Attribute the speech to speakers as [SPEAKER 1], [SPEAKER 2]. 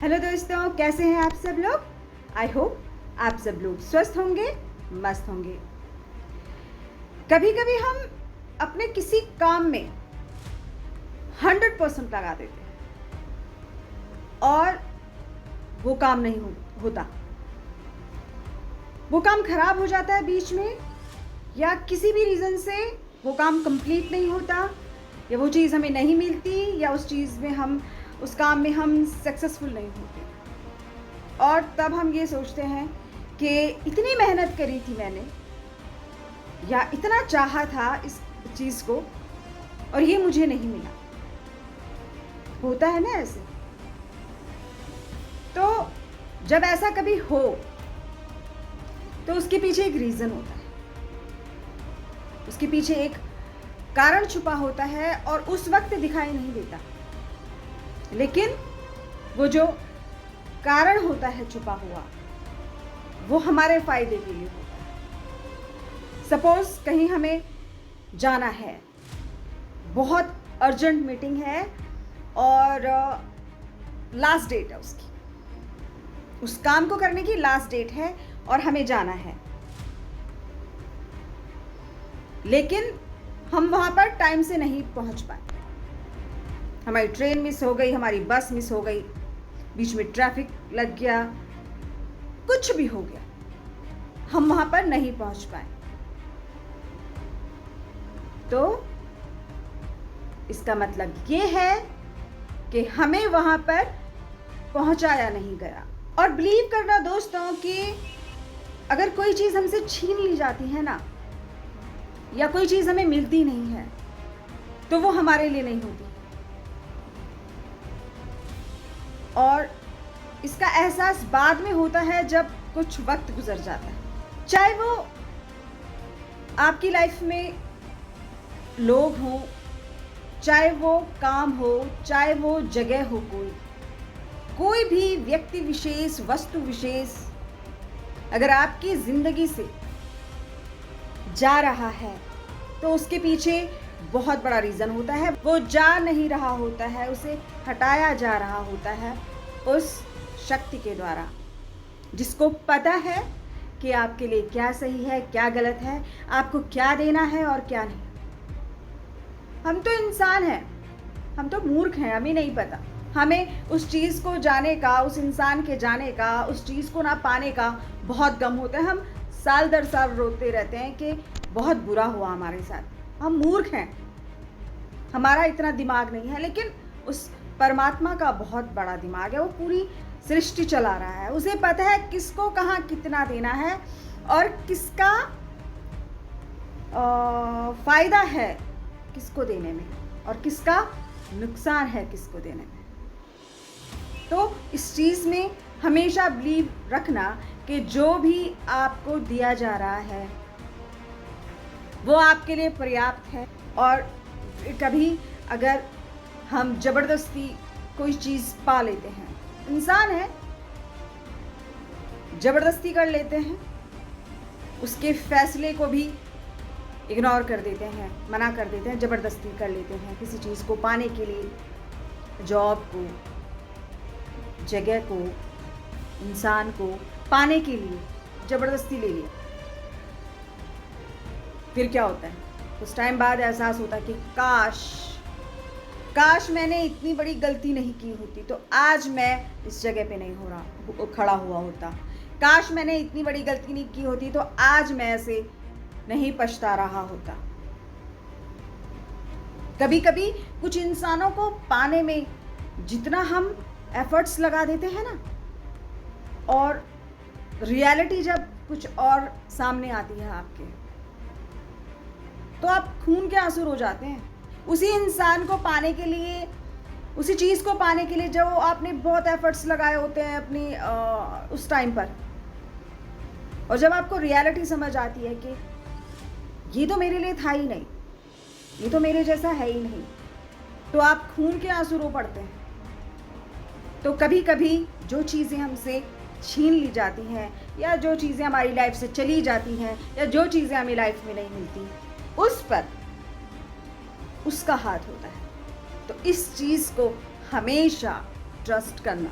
[SPEAKER 1] Hello दोस्तों, कैसे हैं आप सब लोग। आई होप आप सब लोग स्वस्थ होंगे, मस्त होंगे। कभी कभी हम अपने किसी काम में 100% लगा देते हैं और वो काम नहीं होता। वो काम खराब हो जाता है बीच में, या किसी भी रीज़न से वो काम कंप्लीट नहीं होता, या वो चीज़ हमें नहीं मिलती, या उस काम में हम सक्सेसफुल नहीं होते। और तब हम ये सोचते हैं कि इतनी मेहनत करी थी मैंने, या इतना चाहा था इस चीज़ को, और ये मुझे नहीं मिला। होता है ना ऐसे। तो जब ऐसा कभी हो तो उसके पीछे एक रीज़न होता है, उसके पीछे एक कारण छुपा होता है और उस वक्त दिखाई नहीं देता, लेकिन वो जो कारण होता है छुपा हुआ, वो हमारे फायदे के लिए होता है। सपोज कहीं हमें जाना है, बहुत अर्जेंट मीटिंग है और लास्ट डेट है उसकी, उस काम को करने की लास्ट डेट है और हमें जाना है, लेकिन हम वहाँ पर टाइम से नहीं पहुँच पाए। हमारी ट्रेन मिस हो गई, हमारी बस मिस हो गई, बीच में ट्रैफिक लग गया, कुछ भी हो गया, हम वहाँ पर नहीं पहुँच पाए। तो इसका मतलब ये है कि हमें वहाँ पर पहुँचाया नहीं गया। और बिलीव करना दोस्तों कि अगर कोई चीज़ हमसे छीन ली जाती है ना, या कोई चीज़ हमें मिलती नहीं है, तो वो हमारे लिए नहीं होती। और इसका एहसास बाद में होता है जब कुछ वक्त गुजर जाता है। चाहे वो आपकी लाइफ में लोग हों, चाहे वो काम हो, चाहे वो जगह हो, कोई भी व्यक्ति विशेष, वस्तु विशेष अगर आपकी ज़िंदगी से जा रहा है तो उसके पीछे बहुत बड़ा रीज़न होता है। वो जा नहीं रहा होता है, उसे हटाया जा रहा होता है उस शक्ति के द्वारा, जिसको पता है कि आपके लिए क्या सही है, क्या गलत है, आपको क्या देना है और क्या नहीं। हम तो इंसान हैं, हम तो मूर्ख हैं, हमें नहीं पता। हमें उस चीज़ को जाने का, उस इंसान के जाने का, उस चीज़ को ना पाने का बहुत गम होता है। हम साल दर साल रोते रहते हैं कि बहुत बुरा हुआ हमारे साथ। हम मूर्ख हैं, हमारा इतना दिमाग नहीं है, लेकिन उस परमात्मा का बहुत बड़ा दिमाग है। वो पूरी सृष्टि चला रहा है, उसे पता है किसको कहाँ कितना देना है और किसका फ़ायदा है किसको देने में, और किसका नुकसान है किसको देने में। तो इस चीज़ में हमेशा बिलीव रखना कि जो भी आपको दिया जा रहा है वो आपके लिए पर्याप्त है। और कभी अगर हम ज़बरदस्ती कोई चीज़ पा लेते हैं, इंसान है, ज़बरदस्ती कर लेते हैं, उसके फैसले को भी इग्नोर कर देते हैं, मना कर देते हैं, ज़बरदस्ती कर लेते हैं किसी चीज़ को पाने के लिए, जॉब को, जगह को, इंसान को पाने के लिए ज़बरदस्ती ले लिया। फिर क्या होता है, कुछ टाइम बाद एहसास होता है कि काश मैंने इतनी बड़ी गलती नहीं की होती तो आज मैं इस जगह पे नहीं खड़ा हुआ होता। काश मैंने इतनी बड़ी गलती नहीं की होती तो आज मैं ऐसे नहीं पछता रहा होता। कभी कभी कुछ इंसानों को पाने में जितना हम एफर्ट्स लगा देते हैं ना, और रियलिटी जब कुछ और सामने आती है आपके, तो आप खून के आंसू रो जाते हैं। उसी इंसान को पाने के लिए, उसी चीज़ को पाने के लिए जो आपने बहुत एफर्ट्स लगाए होते हैं अपनी उस टाइम पर, और जब आपको रियलिटी समझ आती है कि ये तो मेरे लिए था ही नहीं, ये तो मेरे जैसा है ही नहीं, तो आप खून के आंसू रो पड़ते हैं। तो कभी कभी जो चीज़ें हमसे छीन ली जाती हैं, या जो चीज़ें हमारी लाइफ से चली जाती हैं, या जो चीज़ें हमें लाइफ में नहीं मिलती, उस पर उसका हाथ होता है। तो इस चीज़ को हमेशा ट्रस्ट करना